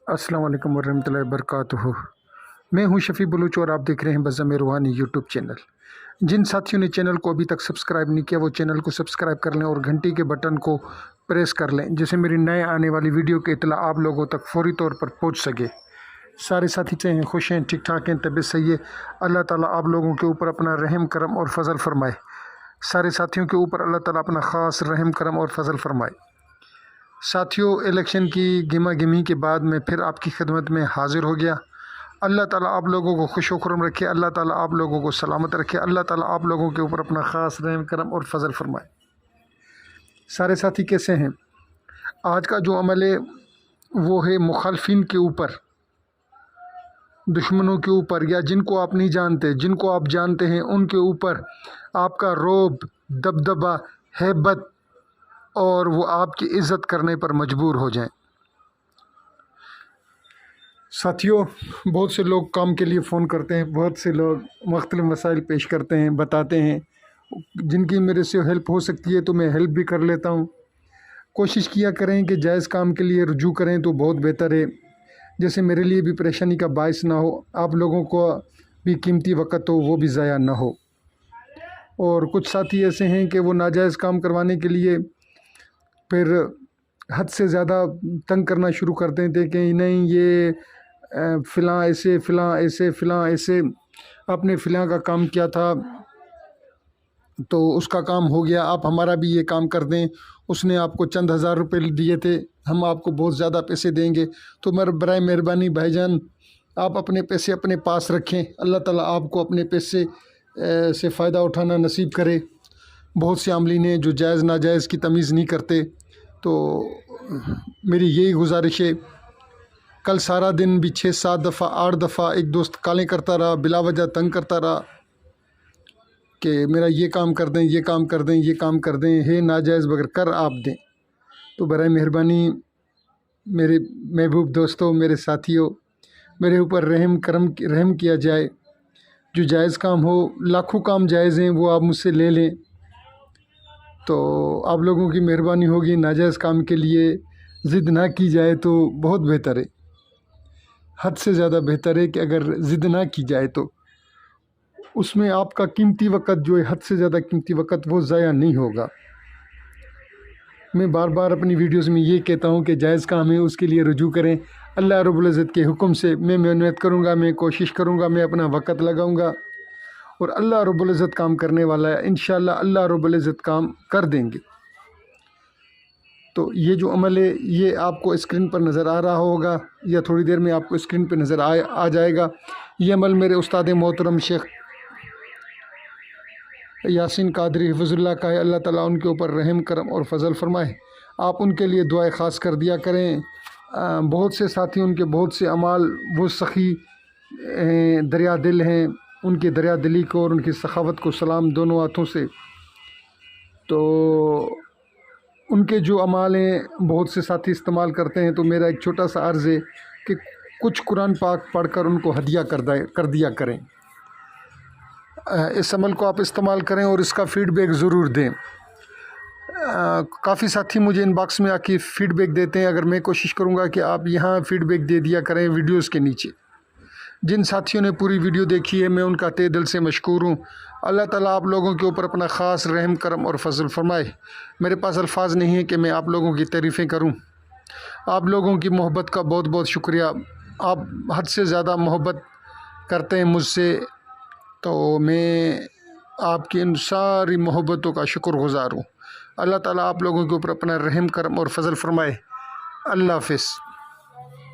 अस्सलाम वालेकुम वरहमतुल्लाहि वबरकातुहू। मैं हूं शफ़ी बलूच और आप देख रहे हैं बज़्ज़ाम रूहानी यूट्यूब चैनल। जिन साथियों ने चैनल को अभी तक सब्सक्राइब नहीं किया वो चैनल को सब्सक्राइब कर लें और घंटी के बटन को प्रेस कर लें, जिससे मेरी नए आने वाली वीडियो की इत्तला आप लोगों तक फ़ौरी तौर पर पहुंच सके। सारे साथी चाहें खुश हैं, ठीक ठाक हैं, तबीयत सही है। अल्लाह ताला आप लोगों के ऊपर अपना रहम करम और फजल फरमाए। सारे साथियों के ऊपर अल्लाह ताला अपना ख़ास रहम करम और फजल फरमाए। साथियों, इलेक्शन की गिमा गिमी के बाद मैं फिर आपकी खिदमत में हाज़िर हो गया। अल्लाह ताला आप लोगों को खुश खुरम रखे, अल्लाह ताला आप लोगों को सलामत रखे, अल्लाह ताला आप लोगों के ऊपर अपना ख़ास रहम करम और फजल फरमाए। सारे साथी कैसे हैं? आज का जो अमल है वो है मुखालफिन के ऊपर, दुश्मनों के ऊपर, या जिनको आप नहीं जानते, जिनको आप जानते हैं उनके ऊपर आपका रोब, दबदबा, हैबत और वो आपकी इज़्ज़त करने पर मजबूर हो जाएं। साथियों, बहुत से लोग काम के लिए फ़ोन करते हैं, बहुत से लोग मुख्तलिफ़ मसाइल पेश करते हैं, बताते हैं। जिनकी मेरे से हेल्प हो सकती है तो मैं हेल्प भी कर लेता हूँ। कोशिश किया करें कि जायज़ काम के लिए रुजू करें तो बहुत बेहतर है, जैसे मेरे लिए भी परेशानी का बायस ना हो, आप लोगों को भी कीमती वक़्त हो वो भी ज़ाया ना हो। और कुछ साथी ऐसे हैं कि वो नाजायज़ काम करवाने के लिए फिर हद से ज़्यादा तंग करना शुरू कर देते हैं कि नहीं ये फ़लाँ ऐसे, फ़लाँ ऐसे, फ़लाँ ऐसे, आपने फ़लाँ का काम किया था तो उसका काम हो गया, आप हमारा भी ये काम कर दें, उसने आपको चंद हज़ार रुपये दिए थे, हम आपको बहुत ज़्यादा पैसे देंगे। तो बराए मेहरबानी भाईजान, आप अपने पैसे अपने पास रखें, अल्लाह ताला आपको अपने पैसे से फ़ायदा उठाना नसीब करे। बहुत से आमलीन हैं जो जायज़ नाजायज़ की तमीज़ नहीं करते। तो मेरी यही गुजारिश है, कल सारा दिन भी 6-7 दफ़ा 8 दफ़ा एक दोस्त कॉलें करता रहा, बिला वजह तंग करता रहा कि मेरा ये काम कर दें, ये काम कर दें, ये काम कर दें, है नाजायज़ बगैर कर आप दें। तो बराए मेहरबानी मेरे महबूब दोस्तों, मेरे साथियों, मेरे ऊपर रहम किया जाए। जो जायज़ काम हो, लाखों काम जायज़ हैं, वो आप मुझसे ले लें तो आप लोगों की मेहरबानी होगी। नाजायज़ काम के लिए ज़िद ना की जाए तो बहुत बेहतर है, हद से ज़्यादा बेहतर है कि अगर ज़िद ना की जाए तो उसमें आपका कीमती वक़्त जो है, हद से ज़्यादा कीमती वक़्त, वो ज़ाया नहीं होगा। मैं बार बार अपनी वीडियोज़ में ये कहता हूँ कि जायज़ काम है उसके लिए रुजू करें। अल्लाह रब्बुल इज़्ज़त के हुक्म से मैं मेहनत करूँगा, मैं कोशिश करूँगा, मैं अपना वक़्त लगाऊँगा और अल्लाह रब्बुल इज़्ज़त काम करने वाला है। इंशाअल्लाह अल्लाह रब्बुल इज़्ज़त काम कर देंगे। तो ये जो अमल है ये आपको स्क्रीन पर नज़र आ रहा होगा या थोड़ी देर में आपको स्क्रीन पर नज़र आ जाएगा। ये अमल मेरे उस्ताद मोहतरम शेख यासीन कादरी हिफ़्ज़ुल्लाह का है। अल्लाह ताला उनके ऊपर रहम करम और फजल फरमाए। आप उनके लिए दुआएं ख़ास कर दिया करें। बहुत से साथी, उनके बहुत से अमाल वो सखी दरिया दिल हैं, उनकी दरिया दिली को और उनकी सखावत को सलाम दोनों हाथों से। तो उनके जो अमाल हैं बहुत से साथी इस्तेमाल करते हैं, तो मेरा एक छोटा सा अर्ज़ है कि कुछ कुरान पाक पढ़कर उनको हदिया कर दिया करें। इस अमल को आप इस्तेमाल करें और इसका फ़ीडबैक ज़रूर दें। काफ़ी साथी मुझे इनबॉक्स में आके फ़ीडबैक देते हैं, अगर मैं कोशिश करूँगा कि आप यहाँ फ़ीडबैक दे दिया करें वीडियोज़ के नीचे। जिन साथियों ने पूरी वीडियो देखी है मैं उनका तहे दिल से मशकूर हूँ। अल्लाह ताला आप लोगों के ऊपर अपना ख़ास रहम करम और फजल फरमाए। मेरे पास अल्फाज नहीं है कि मैं आप लोगों की तारीफ़ें करूँ। आप लोगों की मोहब्बत का बहुत बहुत शुक्रिया। आप हद से ज़्यादा मोहब्बत करते हैं मुझसे, तो मैं आपकी इन सारी मोहब्बतों का शुक्रगुज़ार हूँ। अल्लाह ताला आप लोगों के ऊपर अपना रहम करम और फजल फरमाए। अल्लाह हाफ़िज़।